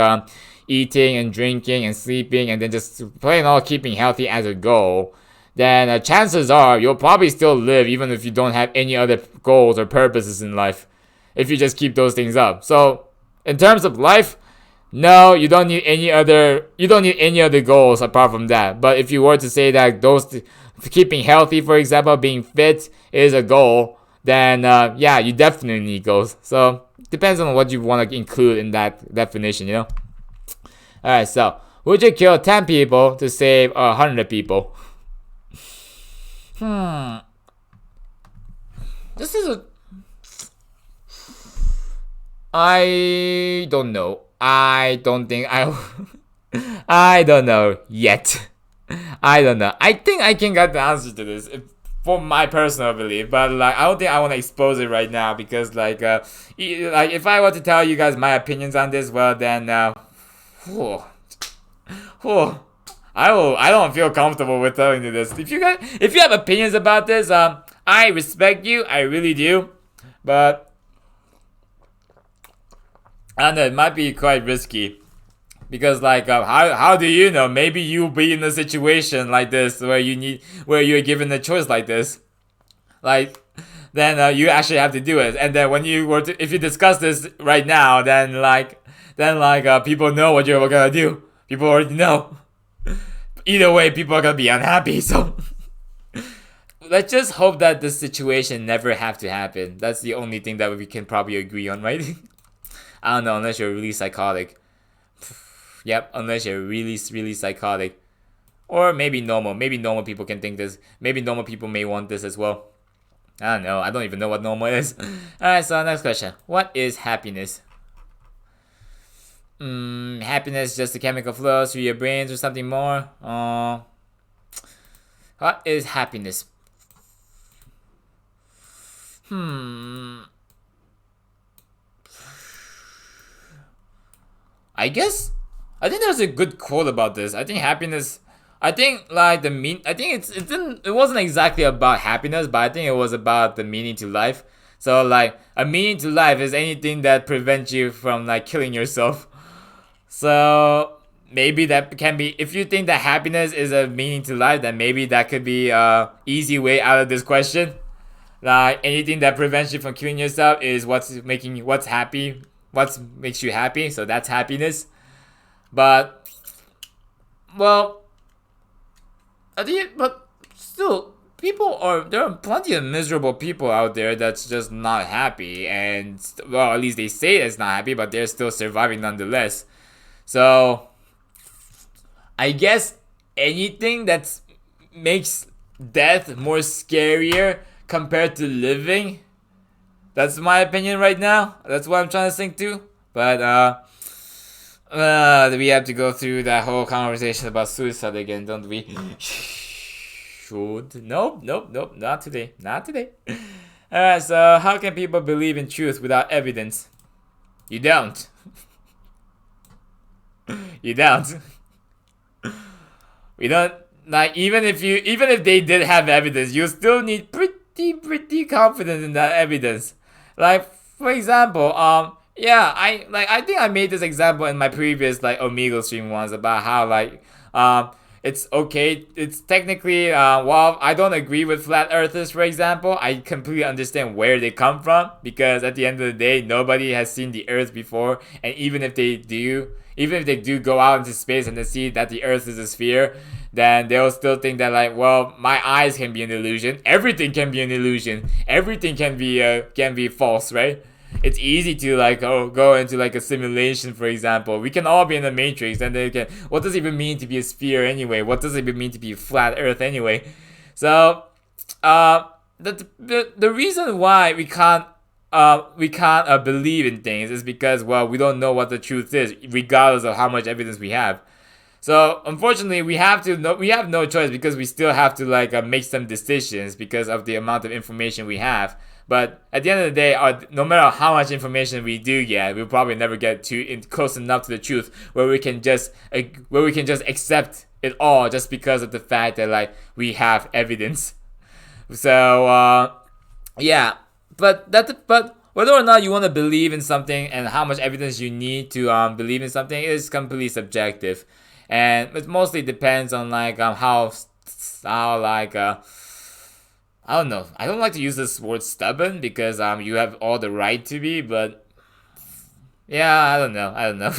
eating and drinking and sleeping and then just plain all keeping healthy as a goal, then chances are you'll probably still live even if you don't have any other goals or purposes in life, if you just keep those things up. So in terms of life, no, you don't need any other goals apart from that. But if you were to say that keeping healthy, for example, being fit is a goal, then yeah, you definitely need goals. So depends on what you want to include in that definition. Alright, so would you kill 10 people to save 100 people? This is a... I don't know. I don't think I... I don't know yet. I don't know. I think I can get the answer to this for my personal belief, but like I don't think I want to expose it right now because like if I were to tell you guys my opinions on this, well then I don't feel comfortable with telling you this. If you have opinions about this, I respect you, I really do, but I don't know, it might be quite risky. Because like how do you know? Maybe you'll be in a situation like this where you're given a choice like this, like then you actually have to do it. And then when if you discuss this right now, then people know what you're gonna do. People already know. Either way, people are gonna be unhappy. So let's just hope that this situation never have to happen. That's the only thing that we can probably agree on, right? I don't know, unless you're really psychotic. Yep, unless you're really, really psychotic. Or maybe normal. Maybe normal people can think this. Maybe normal people may want this as well. I don't know. I don't even know what normal is. Alright, so next question. What is happiness? Happiness is just a chemical flow through your brains or something more? What is happiness? I think there's a good quote about this. I think happiness. I think like I think it wasn't exactly about happiness, but I think it was about the meaning to life. So like a meaning to life is anything that prevents you from like killing yourself. So maybe that can be, if you think that happiness is a meaning to life, then maybe that could be a easy way out of this question. Like anything that prevents you from killing yourself is what makes you happy. So that's happiness. But well, but still, there are plenty of miserable people out there that's just not happy, and well, at least they say it's not happy, but they're still surviving nonetheless. So I guess anything that makes death more scarier compared to living. That's my opinion right now. That's what I'm trying to think too. But we have to go through that whole conversation about suicide again, don't we? Should. Nope, not today. Alright, so how can people believe in truth without evidence? You don't. You don't. We don't, like, even if they did have evidence, you still need pretty confidence in that evidence. Like, for example, yeah, I think I made this example in my previous like Omegle stream once about how like it's okay. It's technically while I don't agree with flat earthers, for example, I completely understand where they come from, because at the end of the day, nobody has seen the earth before, and even if they do go out into space and they see that the earth is a sphere, then they'll still think that like, well, my eyes can be an illusion. Everything can be an illusion. Everything can be false, right? It's easy to like go into like a simulation, for example. We can all be in the matrix, and they can. What does it even mean to be a sphere anyway? What does it even mean to be a flat Earth anyway? So, the reason why we can't believe in things is because, well, we don't know what the truth is, regardless of how much evidence we have. So unfortunately, we have no choice, because we still have to like make some decisions because of the amount of information we have. But at the end of the day, no matter how much information we do get, we'll probably never get close enough to the truth where we can just accept it all just because of the fact that like we have evidence. So Yeah, but whether or not you want to believe in something and how much evidence you need to believe in something is completely subjective, and it mostly depends on like how like I don't know. I don't like to use this word stubborn because you have all the right to be, but yeah, I don't know. I don't know.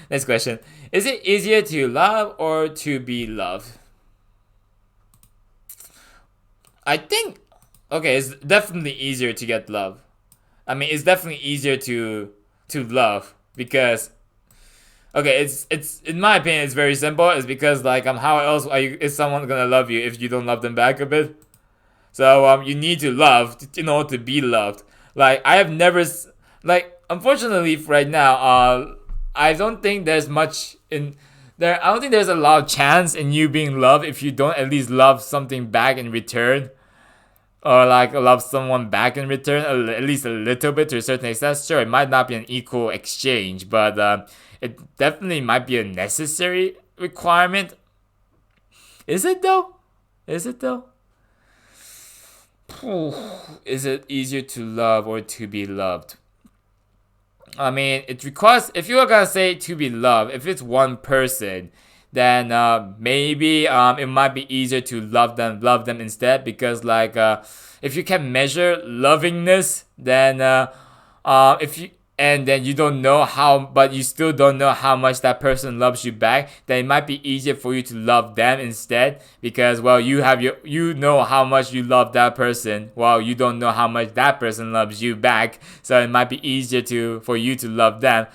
Next question: is it easier to love or to be loved? I think okay, it's definitely easier to get love. I mean, it's definitely easier to love because okay, it's in my opinion, it's very simple. It's because like how else is someone gonna love you if you don't love them back a bit? So you need to love in order to be loved. Like I have never like unfortunately right now I don't think there's much in there. I don't think there's a lot of chance in you being loved if you don't at least love something back in return, or like love someone back in return, at least a little bit to a certain extent. Sure, it might not be an equal exchange, but it definitely might be a necessary requirement. Is it though? Is it though? Is it easier to love or to be loved? I mean, it requires, if you are gonna say to be loved, if it's one person, then maybe it might be easier to love them instead, because like if you can measure lovingness, then if you and then you don't know how, but you still don't know how much that person loves you back, then it might be easier for you to love them instead, because well, you know how much you love that person, while you don't know how much that person loves you back, so it might be easier to for you to love them.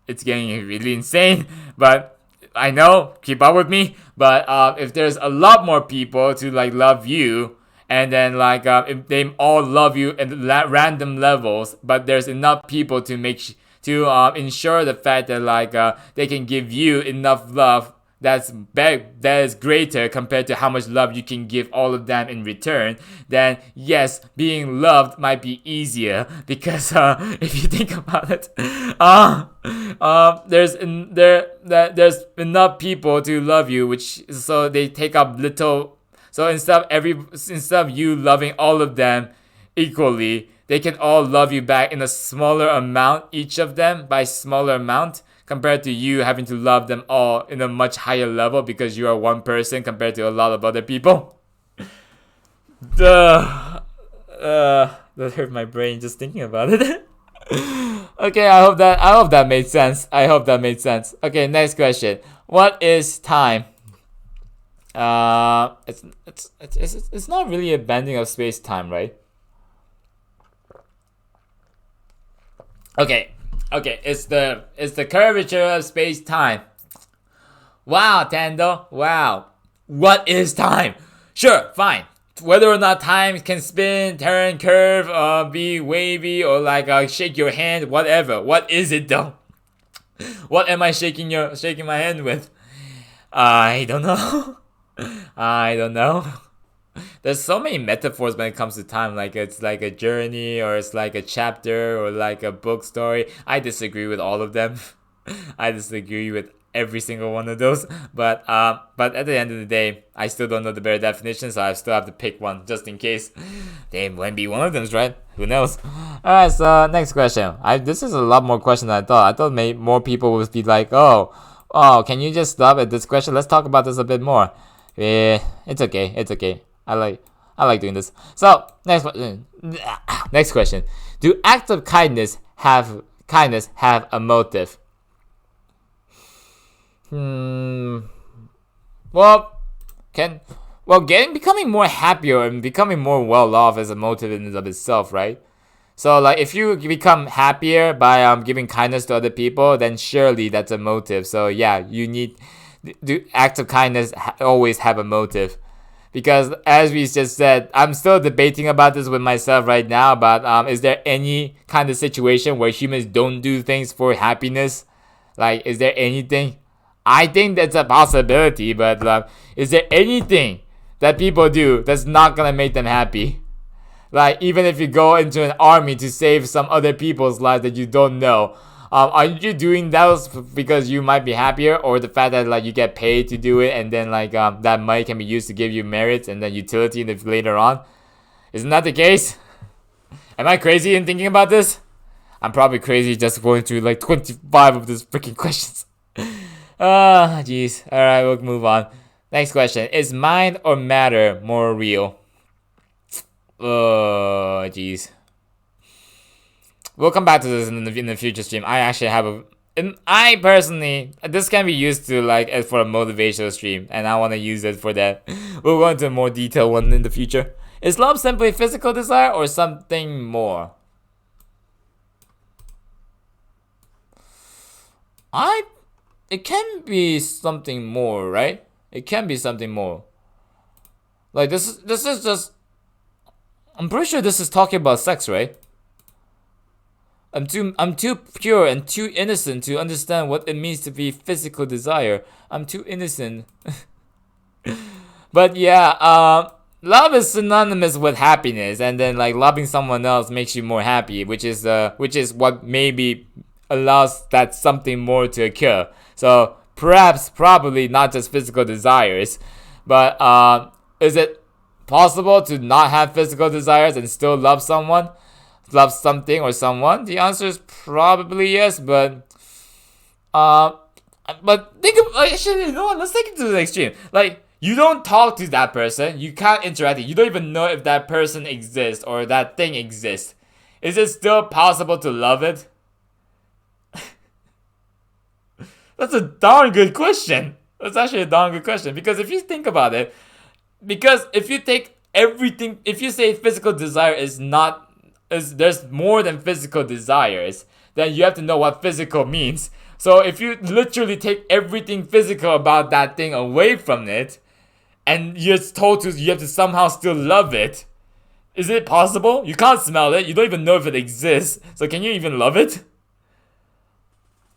It's getting really insane, but I know, keep up with me. But if there's a lot more people to like love you, and then like if they all love you at random levels, but there's enough people to to ensure the fact that like they can give you enough love that is greater compared to how much love you can give all of them in return, then yes, being loved might be easier, because if you think about it, there's enough people to love you, which so they take up little. So instead of you loving all of them equally, they can all love you back in a smaller amount, each of them by smaller amount, compared to you having to love them all in a much higher level because you are one person compared to a lot of other people. Duh. That hurt my brain just thinking about it. Okay, I hope that made sense. I hope that made sense. Okay, next question. What is time? It's not really a bending of space time, right? Okay, it's the curvature of space time. Wow, Tando. Wow. What is time? Sure, fine. Whether or not time can spin, turn, curve, be wavy, or like shake your hand, whatever. What is it though? What am I shaking my hand with? I don't know. I don't know. There's so many metaphors when it comes to time. Like it's like a journey, or it's like a chapter, or like a book story. I disagree with all of them. I disagree with every single one of those. But at the end of the day, I still don't know the better definition, so I still have to pick one just in case. They might be one of them, right? Who knows? All right. So next question. This is a lot more question than I thought. I thought more people would be like, oh, can you just stop at this question? Let's talk about this a bit more. It's okay. It's okay. I like doing this. So next question. Do acts of kindness have a motive? Well, becoming more happier and becoming more well off is a motive in and of itself, right? So like if you become happier by giving kindness to other people, then surely that's a motive. So yeah, you need do acts of kindness always have a motive. Because as we just said, I'm still debating about this with myself right now. But is there any kind of situation where humans don't do things for happiness? Like, is there anything? I think that's a possibility, but is there anything that people do that's not gonna make them happy? Like, even if you go into an army to save some other people's lives that you don't know, are you doing those because you might be happier, or the fact that like you get paid to do it, and then like that money can be used to give you merits and then utility later on? Isn't that the case? Am I crazy in thinking about this? I'm probably crazy just going through like 25 of these freaking questions. Ah, jeez. Alright, we'll move on. Next question. Is mind or matter more real? Oh, jeez. We'll come back to this in the future stream. I actually have a... I personally... This can be used to like for a motivational stream. And I want to use it for that. We'll go into a more detailed one in the future. Is love simply physical desire or something more? It can be something more, right? It can be something more. Like this is just... I'm pretty sure this is talking about sex, right? I'm too pure and too innocent to understand what it means to be physical desire. I'm too innocent. But yeah, love is synonymous with happiness, and then like loving someone else makes you more happy, which is what maybe allows that something more to occur. So probably not just physical desires, but is it possible to not have physical desires and still love someone, love something or someone? The answer is probably yes, but think of actually, you know what? Let's take it to the extreme. Like, you don't talk to that person, you can't interact. You don't even know if that person exists or that thing exists. Is it still possible to love it? That's a darn good question. That's actually a darn good question, because if you think about it, because if you take everything, if you say physical desire there's more than physical desires, then you have to know what physical means. So if you literally take everything physical about that thing away from it, and you're told you have to somehow still love it, is it possible? You can't smell it, you don't even know if it exists, so can you even love it?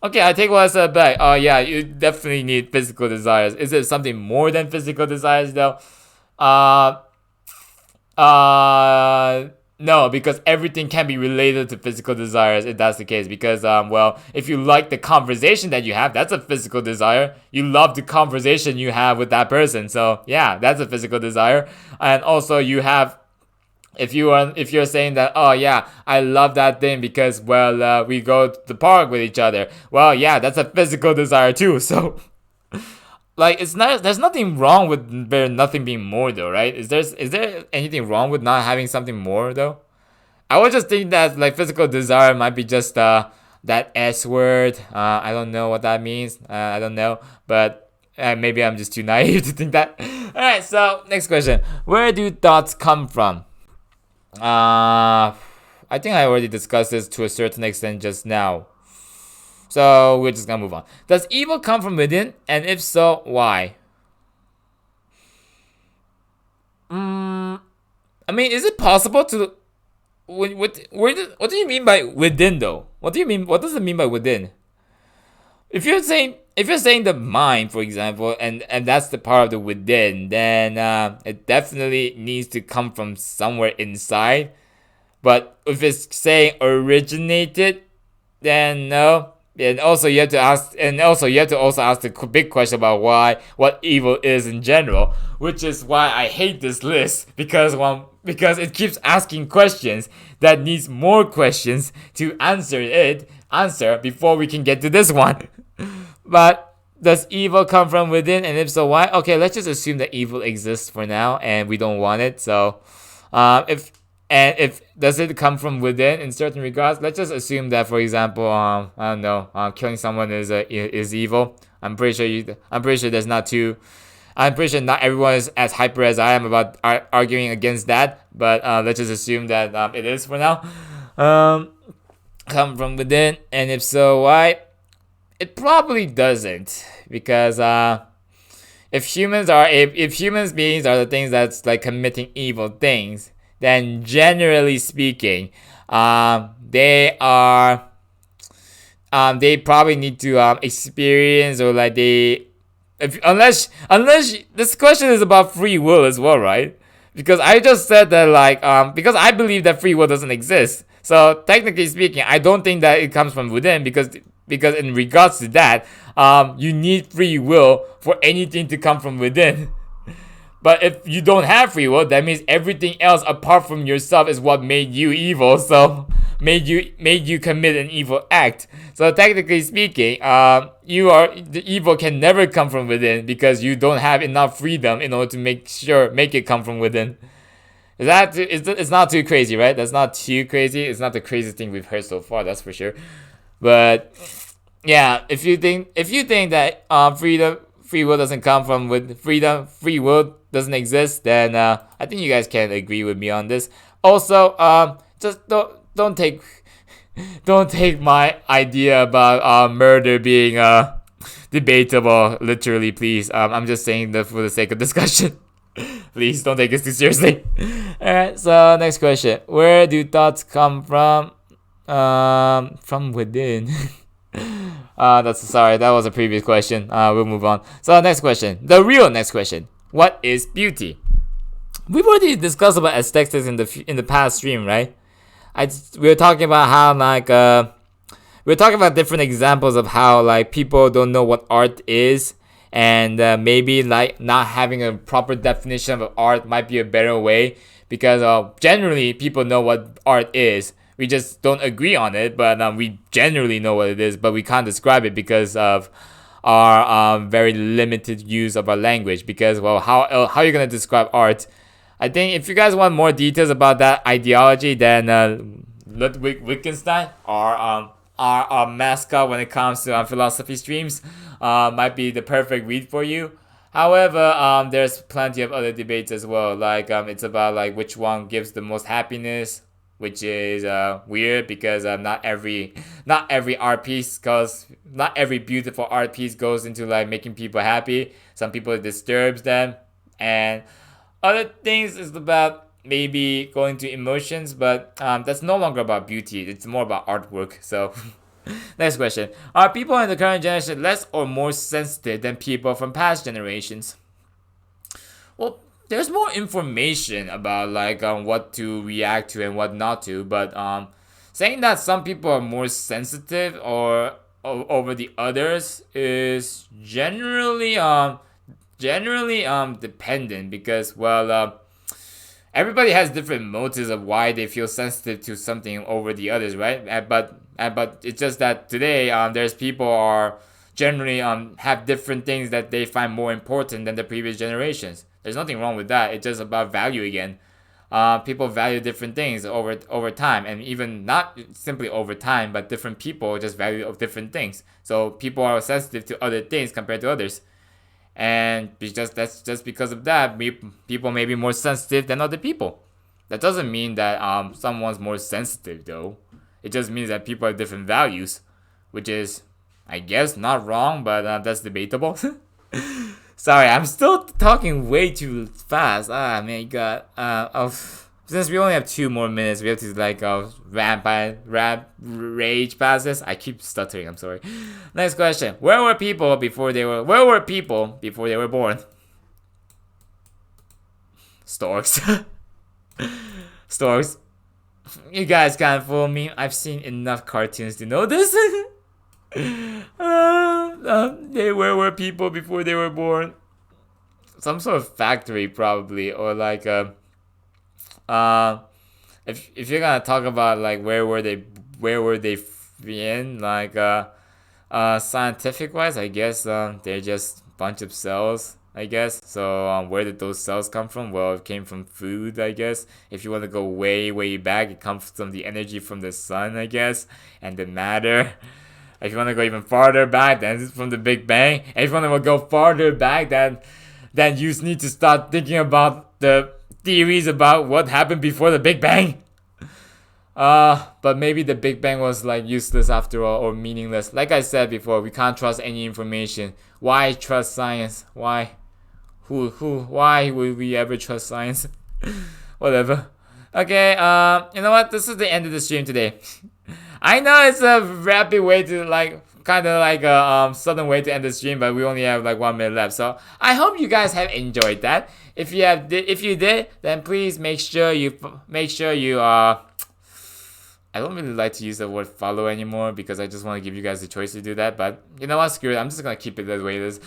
Okay, I take what I said back. Oh yeah, you definitely need physical desires. Is it something more than physical desires though? No, because everything can be related to physical desires if that's the case. Because well, if you like the conversation that you have, that's a physical desire. You love the conversation you have with that person, so yeah, that's a physical desire. And also you have, if you're saying that, oh yeah, I love that thing because, well, we go to the park with each other, well, yeah, that's a physical desire too. So like, there's nothing wrong with there nothing being more though, right? Is there anything wrong with not having something more though? I would just think that like physical desire might be just that S word. I don't know what that means. I don't know, but maybe I'm just too naive to think that. All right, so next question: where do thoughts come from? I think I already discussed this to a certain extent just now. So we're just gonna move on. Does evil come from within? And if so, why? I mean, is it possible to... What do you mean by within though? What do you mean? What does it mean by within? If you're saying the mind, for example, and that's the part of the within, then it definitely needs to come from somewhere inside. But if it's saying originated, then no. And also you have to ask the big question about what evil is in general, which is why I hate this list, because it keeps asking questions that needs more questions to answer before we can get to this one. But does evil come from within, and if so, why? Okay, let's just assume that evil exists for now and we don't want it. So if does it come from within in certain regards? Let's just assume that, for example, I don't know, killing someone is evil. I'm pretty sure there's not too. I'm pretty sure not everyone is as hyper as I am about arguing against that. But let's just assume that it is for now. Come from within, and if so, why? It probably doesn't, because if human beings are the things that's like committing evil things, then generally speaking, they probably need to experience, or like unless this question is about free will as well, right? Because I just said that because I believe that free will doesn't exist. So technically speaking, I don't think that it comes from within, because in regards to that, you need free will for anything to come from within. But if you don't have free will, that means everything else apart from yourself is what made you evil. So made you commit an evil act. So technically speaking, the evil can never come from within because you don't have enough freedom in order to make it come from within. It's not too crazy, right? That's not too crazy. It's not the craziest thing we've heard so far, that's for sure. But yeah, if you think that free will doesn't come from with freedom, free will doesn't exist, then I think you guys can agree with me on this. Also, just don't take don't take my idea about murder being debatable literally, please. I'm just saying that for the sake of discussion. Please don't take this too seriously. Alright, so next question. Where do thoughts come from? From within. That was a previous question. We'll move on. So next question. The real next question. What is beauty? We've already discussed about aesthetics in the past stream, right? We were talking about how we were talking about different examples of how like people don't know what art is, and maybe like not having a proper definition of art might be a better way because generally people know what art is. We just don't agree on it, but we generally know what it is, but we can't describe it because of our very limited use of our language. Because well, how are you gonna describe art? I think if you guys want more details about that ideology, then Ludwig Wittgenstein, our mascot when it comes to philosophy streams, might be the perfect read for you. However, there's plenty of other debates as well. Like it's about like which one gives the most happiness, which is weird because not every art piece goes, not every beautiful art piece goes into like making people happy. Some people it disturbs them, and other things is about maybe going to emotions, but that's no longer about beauty. It's more about artwork. So next question. Are people in the current generation less or more sensitive than people from past generations? Well, there's more information about like what to react to and what not to, but saying that some people are more sensitive or over the others is generally dependent because well everybody has different motives of why they feel sensitive to something over the others, right? But it's just that today there's people are generally have different things that they find more important than the previous generations. There's nothing wrong with that. It's just about value again. People value different things over time, and even not simply over time, but different people just value of different things. So people are sensitive to other things compared to others, and that's just because of that. People may be more sensitive than other people. That doesn't mean that someone's more sensitive though. It just means that people have different values, which is, I guess, not wrong, but that's debatable. Sorry, I'm still talking way too fast. Ah, man, God. Since we only have 2 more minutes, we have to like rage past this. I keep stuttering. I'm sorry. Next question: Where were people before they were born? Storks. Storks. You guys can't fool me. I've seen enough cartoons to know this. Where were people before they were born? Some sort of factory, probably, or like if you're gonna talk about like where were they in like scientific wise, I guess they're just a bunch of cells, I guess. So where did those cells come from? Well, it came from food, I guess. If you want to go way back, it comes from the energy from the sun, I guess, and the matter. If you want to go even farther back, then it's from the Big Bang. And if you want to go farther back, then you just need to start thinking about the theories about what happened before the Big Bang. But maybe the Big Bang was like useless after all, or meaningless. Like I said before, we can't trust any information. Why trust science? Why? Why would we ever trust science? Whatever. Okay, you know what? This is the end of the stream today. I know it's a rapid way to like, kind of like a sudden way to end the stream, but we only have like 1 minute left. So I hope you guys have enjoyed that. If you did, then please make sure you I don't really like to use the word follow anymore because I just want to give you guys the choice to do that. But you know what? Screw it. I'm just gonna keep it the way it is.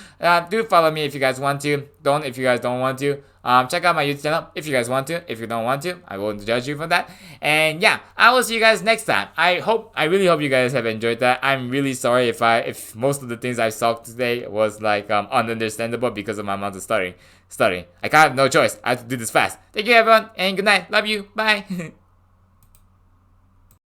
Do follow me if you guys want to. Don't if you guys don't want to. Check out my YouTube channel if you guys want to. If you don't want to, I won't judge you for that. And yeah, I will see you guys next time. I really hope you guys have enjoyed that. I'm really sorry if most of the things I saw today was like ununderstandable because of my amount of studying. I got no choice. I have to do this fast. Thank you everyone, and good night. Love you. Bye.